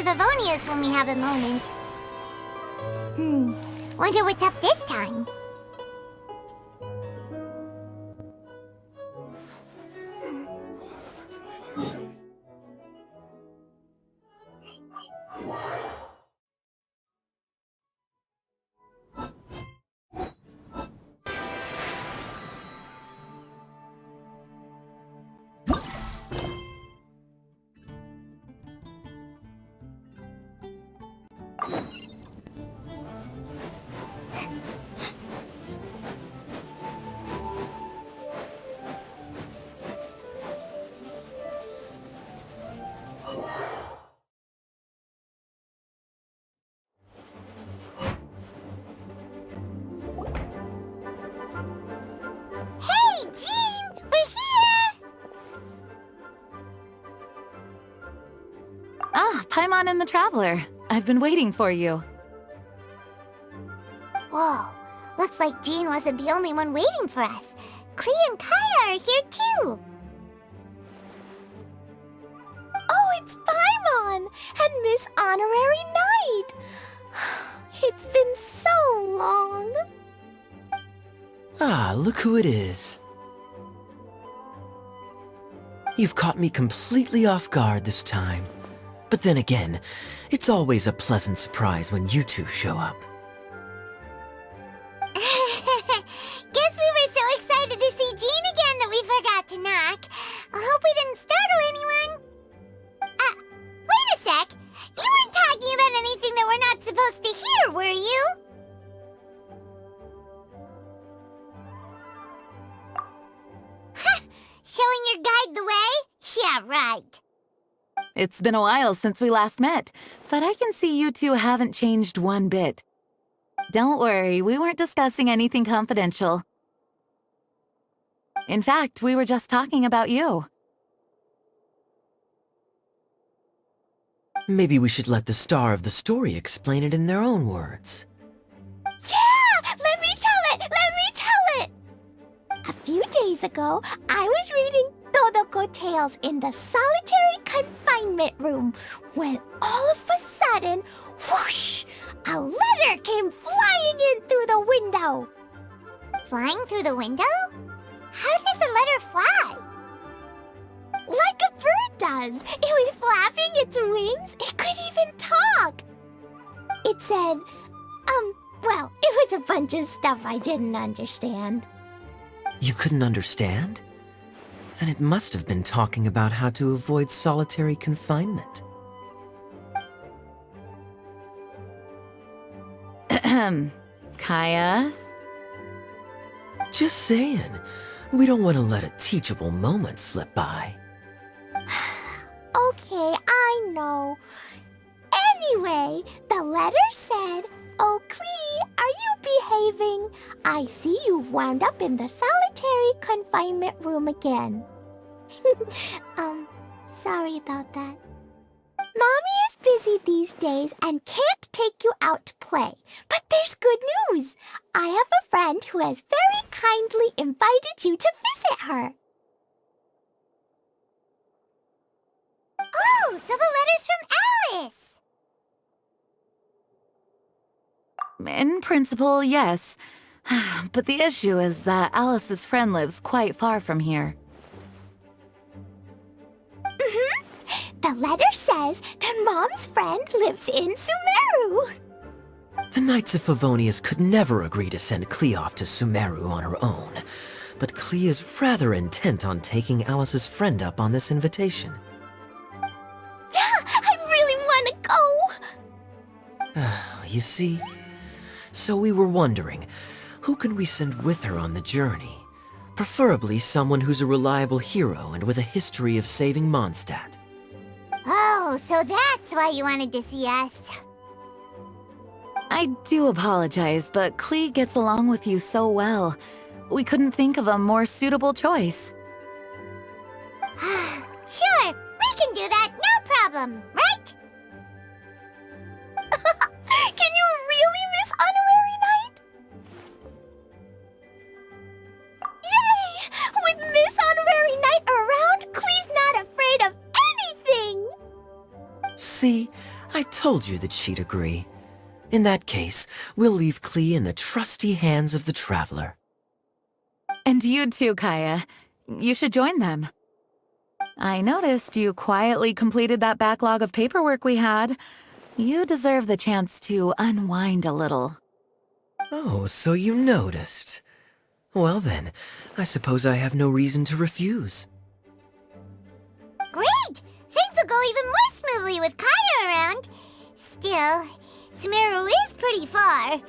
Favonius when we have a moment. Wonder what's up this time. Paimon and the Traveler. I've been waiting for you. Whoa, looks like Jean wasn't the only one waiting for us. Klee and Kaya are here too. Oh, it's Paimon and Miss Honorary Knight. It's been so long. Ah, look who it is. You've caught me completely off guard this time. But then again, it's always a pleasant surprise when you two show up. Guess we were so excited to see Jean again that we forgot to knock. I hope we didn't startle anyone. Wait a sec. You weren't talking about anything that we're not supposed to hear, were you? Showing your guide the way? Yeah, right. It's been a while since we last met, but I can see you two haven't changed one bit. Don't worry, we weren't discussing anything confidential. In fact, we were just talking about you. Maybe we should let the star of the story explain it in their own words. Yeah! Let me tell it! Let me tell it! A few days ago, I was reading Todoko Tales in the solitary confinement room when all of a sudden, whoosh! A letter came flying in through the window. Flying through the window? How does a letter fly? Like a bird does. It was flapping its wings. It could even talk. It said, well, it was a bunch of stuff I didn't understand. You couldn't understand? Then it must have been talking about how to avoid solitary confinement. Kaya? Just saying. We don't want to let a teachable moment slip by. Okay, I know. Anyway, the letter said, "Oh, Klee, are you behaving? I see you've wound up in the solitary confinement room again." Sorry about that. Mommy is busy these days and can't take you out to play. But there's good news. I have a friend who has very kindly invited you to visit her. Oh, so the letter's from Alice! In principle, yes. But the issue is that Alice's friend lives quite far from here. The letter says that Mom's friend lives in Sumeru. The Knights of Favonius could never agree to send Klee off to Sumeru on her own, but Klee is rather intent on taking Alice's friend up on this invitation. Yeah, I really want to go. You see? So we were wondering, who can we send with her on the journey? Preferably someone who's a reliable hero and with a history of saving Mondstadt. Oh, so that's why you wanted to see us. I do apologize, but Klee gets along with you so well. We couldn't think of a more suitable choice. Sure, we can do that, no problem, right? Can you really, Miss Honorary Knight? Yay! With Miss Honorary Knight around, Klee's not afraid of anything! See, I told you that she'd agree. In that case, we'll leave Klee in the trusty hands of the Traveler. And you too, Kaya. You should join them. I noticed you quietly completed that backlog of paperwork we had. You deserve the chance to unwind a little. Oh, so you noticed. Well then, I suppose I have no reason to refuse. Great! Things will go even more smoothly with Kaya around. Still, Sumeru is pretty far.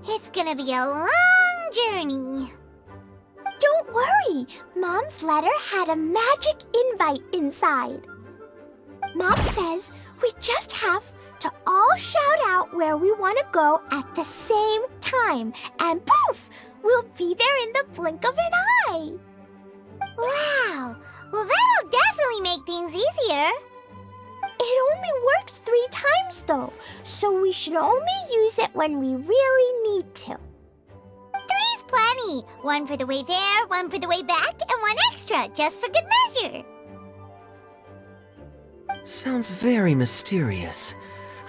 It's gonna be a long journey. Don't worry, Mom's letter had a magic invite inside. Mom says we just have to all shout out where we want to go at the same time, and poof, we'll be there in the blink of an eye. Wow! Well, that'll definitely make things easier. It only works 3 times though, so we should only use it when we really need to. 3's plenty. 1 for the way there, 1 for the way back, and 1 extra, just for good measure. Sounds very mysterious.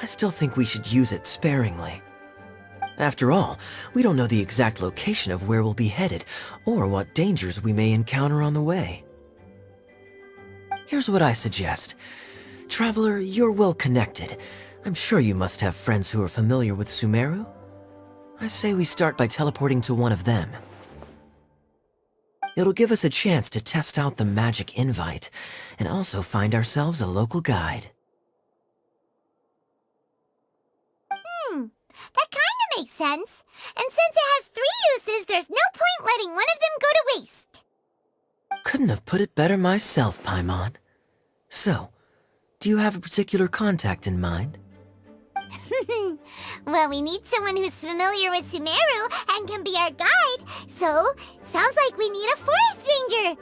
I still think we should use it sparingly. After all, we don't know the exact location of where we'll be headed, or what dangers we may encounter on the way. Here's what I suggest. Traveler, you're well connected. I'm sure you must have friends who are familiar with Sumeru. I say we start by teleporting to one of them. It'll give us a chance to test out the magic invite, and also find ourselves a local guide. That kinda makes sense. And since it has 3 uses, there's no point letting one of them go to waste. Couldn't have put it better myself, Paimon. So, do you have a particular contact in mind? Well, we need someone who's familiar with Sumeru and can be our guide, so sounds like we need a forest ranger.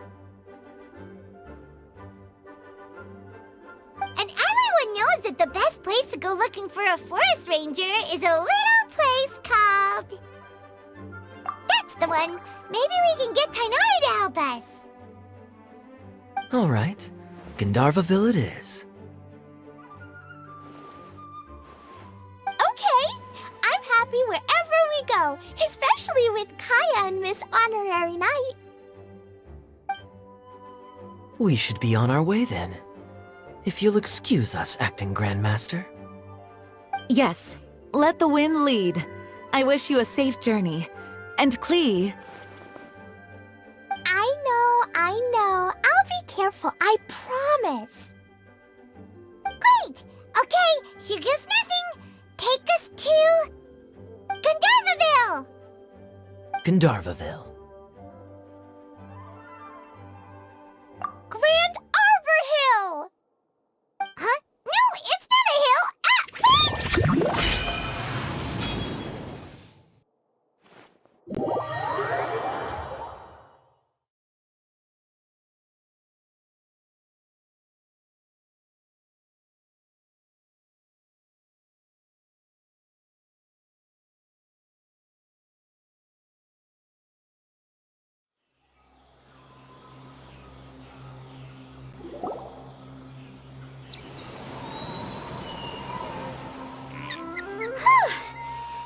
And everyone knows that the best place to go looking for a forest ranger is a little place called... That's the one! Maybe we can get Tainari to help us. All right, Gandharvaville it is. Okay, I'm happy wherever we go, especially with Kaya and Miss Honorary Knight. We should be on our way then. If you'll excuse us, Acting Grandmaster. Yes, let the wind lead. I wish you a safe journey. And Klee... I know. I'll be careful, I promise. Great! Okay, here goes nothing. Take us to... Gandharvaville! Gandharvaville. Grand Arbor Hill! Huh? No, it's not a hill! Ah, wait!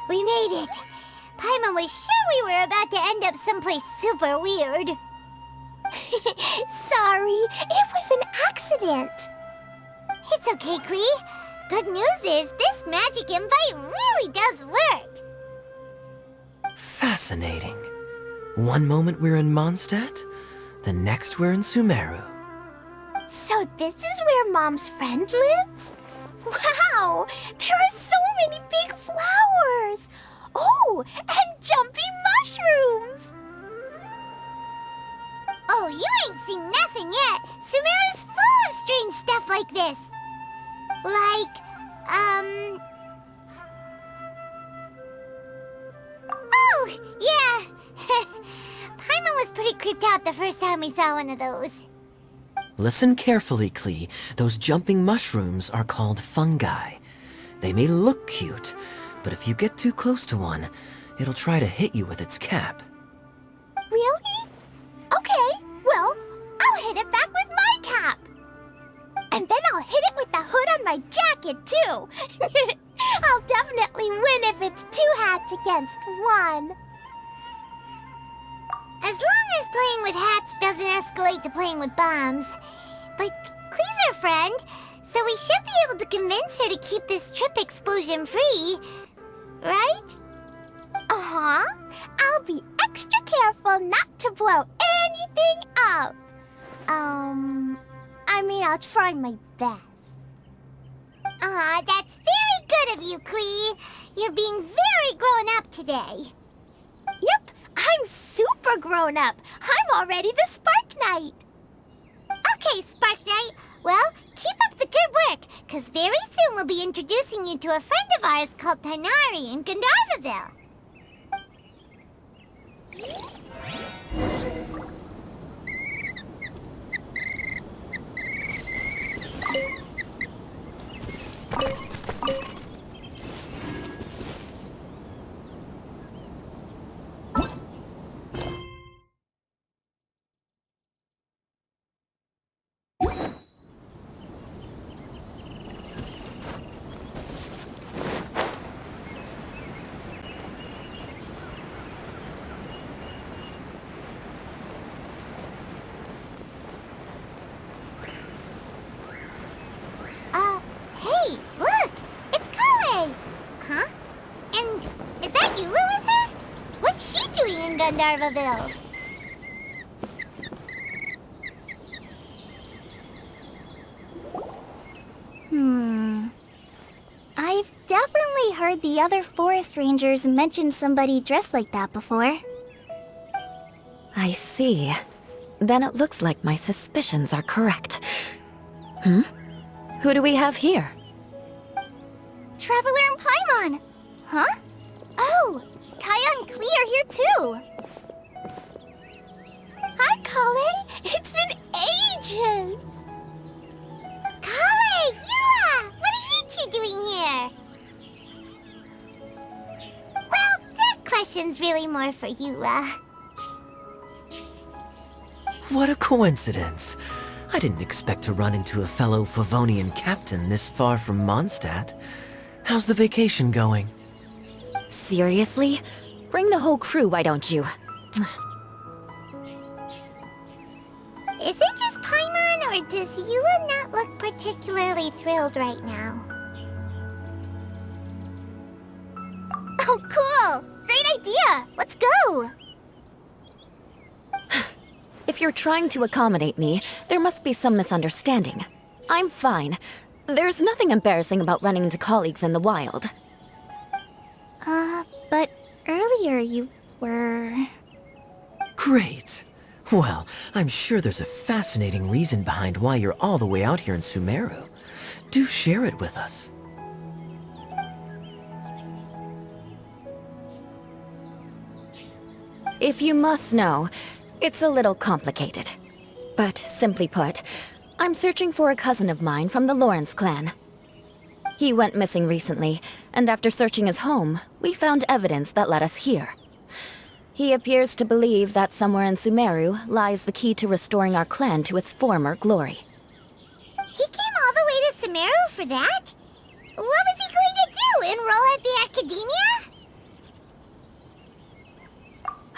We made it. Paimon was sure we were about to end up someplace super weird. Sorry, it was an accident. It's okay, Klee. Good news is this magic invite really does work. Fascinating. One moment we're in Mondstadt, the next we're in Sumeru. So this is where Mom's friend lives? Wow! There are so many big flowers! Oh, and jumpy mushrooms! Oh, you ain't seen nothing yet. Sumeru's full of strange stuff like this. Like, Oh, yeah. Paimon was pretty creeped out the first time we saw one of those. Listen carefully, Klee. Those jumping mushrooms are called fungi. They may look cute, but if you get too close to one, it'll try to hit you with its cap. Really? Okay, well, I'll hit it back with my cap. And then I'll hit it with the hood on my jacket, too. I'll definitely win if it's 2 hats against 1. As long as playing with hats doesn't escalate to playing with bombs. But Klee's our friend, so we should be able to convince her to keep this trip explosion-free, right? Uh-huh. I'll be extra careful not to blow anything up. I'll try my best. Aw, that's very good of you, Klee. You're being very grown up today. Yep, I'm super grown up. I'm already the Spark Knight. Okay, Spark Knight. Well, keep up the good work, because very soon we'll be introducing you to a friend of ours called Tarnari in Gandharvaville. Hey, look! It's Kale! Huh? And is that Eula with her? What's she doing in Gandharvaville? I've definitely heard the other forest rangers mention somebody dressed like that before. I see. Then it looks like my suspicions are correct. Who do we have here? Traveler and Paimon! Huh? Oh, Kaya and Klee are here too! Hi, Kale! It's been ages! Kale! Eula! What are you two doing here? Well, that question's really more for Eula. What a coincidence. I didn't expect to run into a fellow Favonian captain this far from Mondstadt. How's the vacation going? Seriously? Bring the whole crew, why don't you? Is it just Paimon, or does Eula not look particularly thrilled right now? Oh, cool! Great idea! Let's go! If you're trying to accommodate me, there must be some misunderstanding. I'm fine. There's nothing embarrassing about running into colleagues in the wild. But earlier you were... Great. Well, I'm sure there's a fascinating reason behind why you're all the way out here in Sumeru. Do share it with us. If you must know, it's a little complicated. But simply put, I'm searching for a cousin of mine from the Lawrence clan. He went missing recently, and after searching his home, we found evidence that led us here. He appears to believe that somewhere in Sumeru lies the key to restoring our clan to its former glory. He came all the way to Sumeru for that? What was he going to do, enroll at the academia?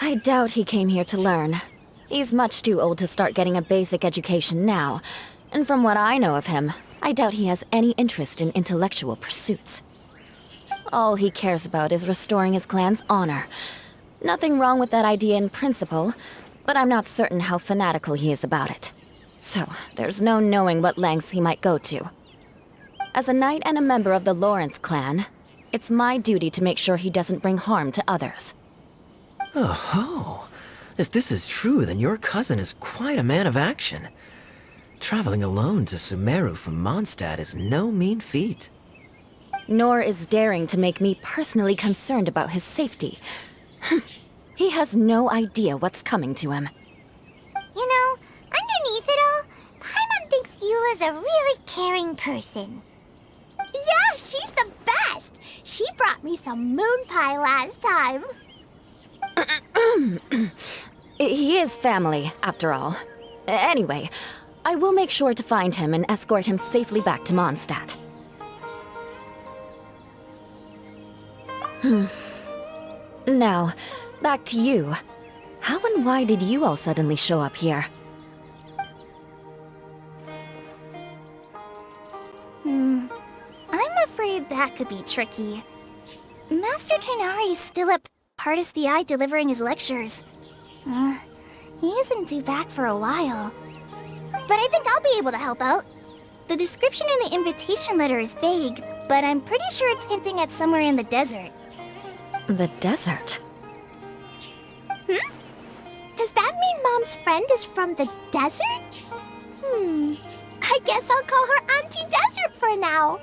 I doubt he came here to learn. He's much too old to start getting a basic education now, and from what I know of him, I doubt he has any interest in intellectual pursuits. All he cares about is restoring his clan's honor. Nothing wrong with that idea in principle, but I'm not certain how fanatical he is about it. So, there's no knowing what lengths he might go to. As a knight and a member of the Lawrence clan, it's my duty to make sure he doesn't bring harm to others. Oh-ho. If this is true, then your cousin is quite a man of action. Traveling alone to Sumeru from Mondstadt is no mean feat. Nor is daring to make me personally concerned about his safety. He has no idea what's coming to him. You know, underneath it all, Paimon thinks Eula's a really caring person. Yeah, she's the best! She brought me some moon pie last time. He is family, after all. Anyway, I will make sure to find him and escort him safely back to Mondstadt. Now, back to you. How and why did you all suddenly show up here? I'm afraid that could be tricky. Master Tighnari is still up hardest the eye delivering his lectures. He isn't due back for a while. But I think I'll be able to help out. The description in the invitation letter is vague, but I'm pretty sure it's hinting at somewhere in the desert. The desert? Does that mean Mom's friend is from the desert? I guess I'll call her Auntie Desert for now.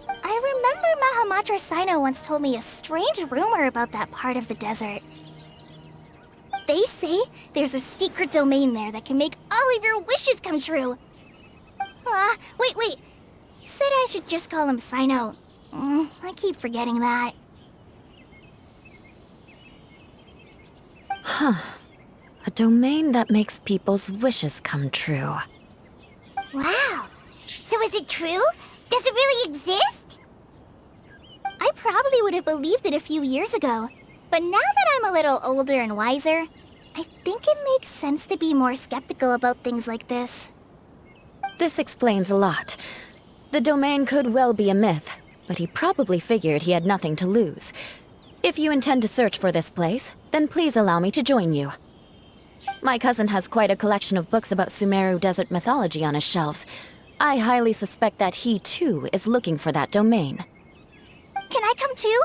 I remember Mahamatra Sino once told me a strange rumor about that part of the desert. They say there's a secret domain there that can make all of your wishes come true. Wait. He said I should just call him Sino. I keep forgetting that. A domain that makes people's wishes come true. Wow. So is it true? Does it really exist? I probably would have believed it a few years ago. But now that I'm a little older and wiser, I think it makes sense to be more skeptical about things like this. This explains a lot. The domain could well be a myth, but he probably figured he had nothing to lose. If you intend to search for this place, then please allow me to join you. My cousin has quite a collection of books about Sumeru desert mythology on his shelves. I highly suspect that he, too, is looking for that domain. Can I come too?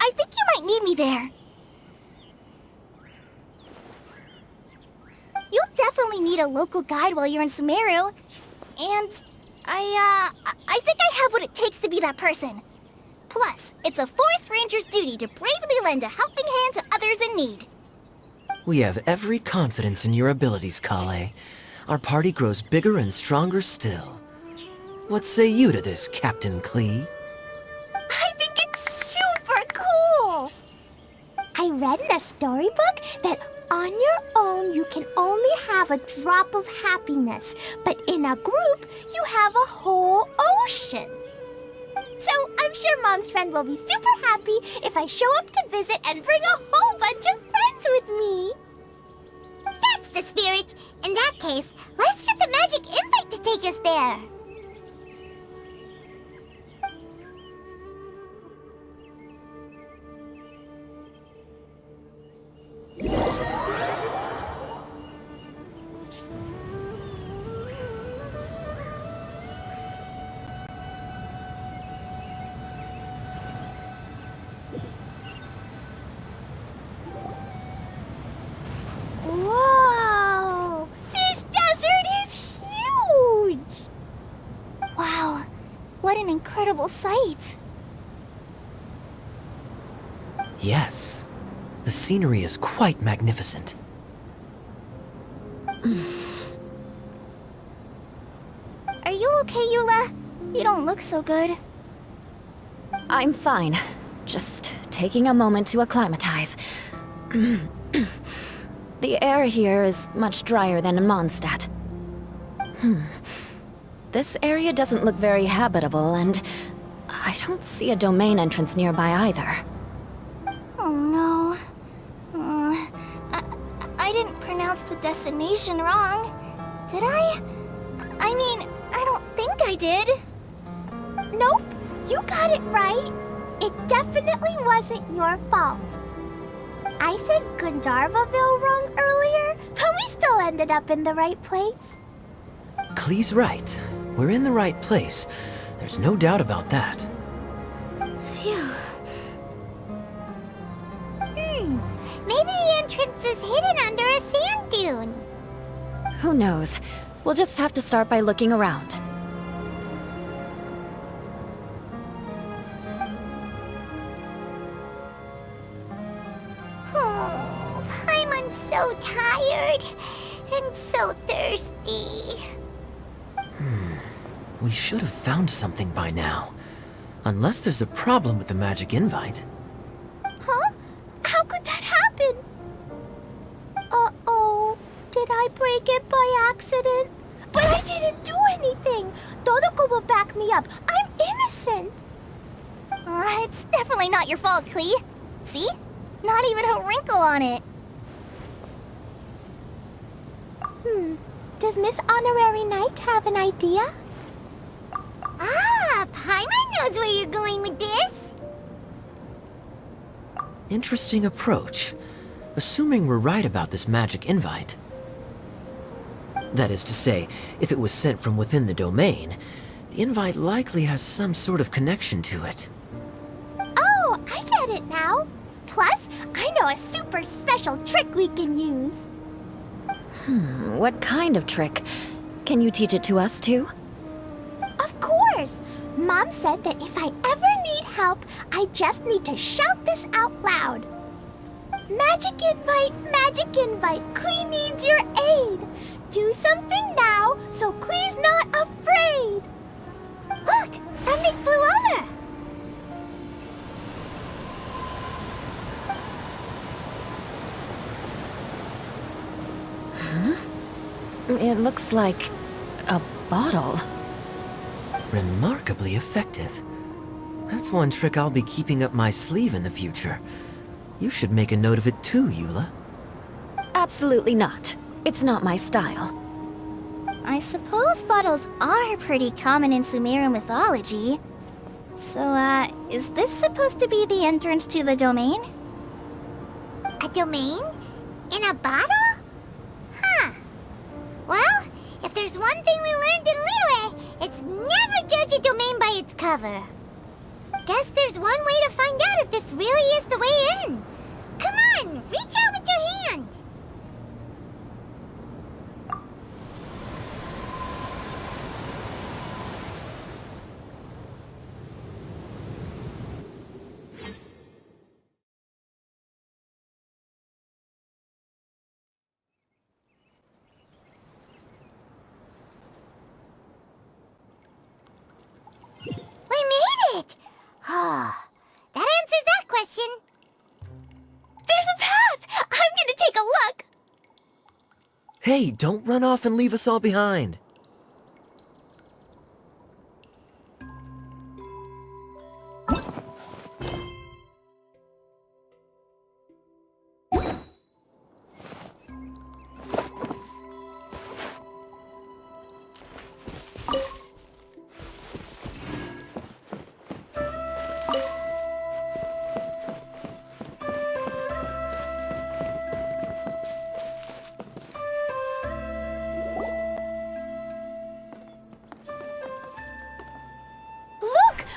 I think you might need me there. You'll definitely need a local guide while you're in Sumeru. And I think I have what it takes to be that person. Plus, it's a forest ranger's duty to bravely lend a helping hand to others in need. We have every confidence in your abilities, Kale. Our party grows bigger and stronger still. What say you to this, Captain Klee? I think it's super cool! I read in a storybook that on your own you can only have a drop of happiness, but in a group you have a whole ocean. So I'm sure Mom's friend will be super happy if I show up to visit and bring a whole bunch of friends with me. That's the spirit. In that case, let's get the magic invite to take us there. Whoa! This desert is huge! Wow, what an incredible sight. Yes. The scenery is quite magnificent. Are you okay, Eula? You don't look so good. I'm fine. Just taking a moment to acclimatize. The air here is much drier than in Mondstadt. This area doesn't look very habitable, and I don't see a domain entrance nearby either. Oh no. I didn't pronounce the destination wrong, did I? I mean, I don't think I did. Nope, you got it right. It definitely wasn't your fault. I said Gandharvaville wrong earlier, but we still ended up in the right place. Klee's right. We're in the right place. There's no doubt about that. Phew. Maybe the entrance is hidden under a sand dune. Who knows? We'll just have to start by looking around. Oh, Paimon's so tired and so thirsty. We should have found something by now. Unless there's a problem with the magic invite. Huh? How could that happen? Uh-oh. Did I break it by accident? didn't do anything. Todoko will back me up. I'm innocent. It's definitely not your fault, Klee. See? Not even a wrinkle on it. Does Miss Honorary Knight have an idea? Paimon knows where you're going with this. Interesting approach. Assuming we're right about this magic invite. That is to say, if it was sent from within the domain, the invite likely has some sort of connection to it. Oh, I get it now. Plus, I know a super special trick we can use. What kind of trick? Can you teach it to us too? Of course! Mom said that if I ever need help, I just need to shout this out loud. Magic invite, Klee needs your aid. Do something now, so Klee's not afraid. Look! Something flew over! It looks like a bottle. Remarkably effective. That's one trick I'll be keeping up my sleeve in the future. You should make a note of it too, Eula. Absolutely not. It's not my style. I suppose bottles are pretty common in Sumeru mythology. So, is this supposed to be the entrance to the domain? A domain? In a bottle? Huh. Well, if there's one thing we learned in Liyue, it's never judge a domain by its cover. Guess there's one way to find out if this really is the way in. Come on, reach out with your hand. We made it! Oh, that answers that question. There's a path! I'm gonna take a look! Hey, don't run off and leave us all behind.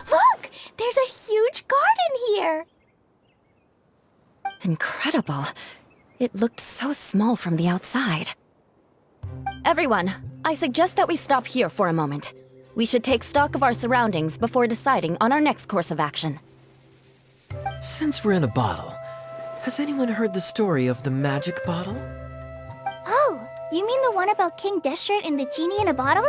Look! There's a huge garden here! Incredible. It looked so small from the outside. Everyone, I suggest that we stop here for a moment. We should take stock of our surroundings before deciding on our next course of action. Since we're in a bottle, has anyone heard the story of the magic bottle? Oh, you mean the one about King Deshret and the genie in a bottle?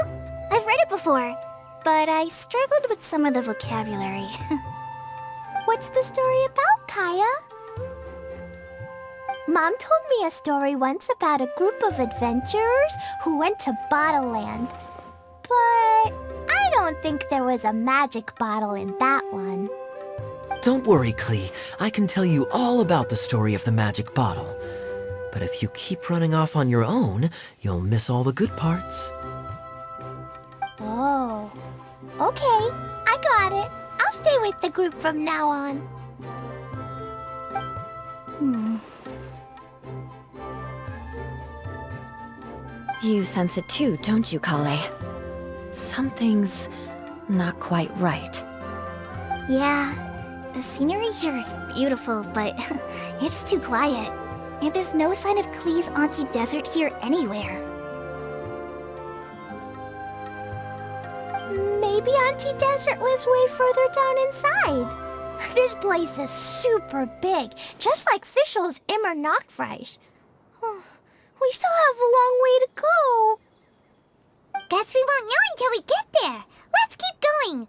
I've read it before, but I struggled with some of the vocabulary. What's the story about, Kaya? Mom told me a story once about a group of adventurers who went to Bottle Land. But I don't think there was a magic bottle in that one. Don't worry, Klee. I can tell you all about the story of the magic bottle. But if you keep running off on your own, you'll miss all the good parts. Oh. Okay, I got it. I'll stay with the group from now on. You sense it too, don't you, Kale? Something's not quite right. Yeah, the scenery here is beautiful, but it's too quiet. And there's no sign of Klee's Auntie Desert here anywhere. Maybe Auntie Desert lives way further down inside. This place is super big, just like Fischl's Immer Nachtreich. We still have a long way to go. Guess we won't know until we get there. Let's keep going.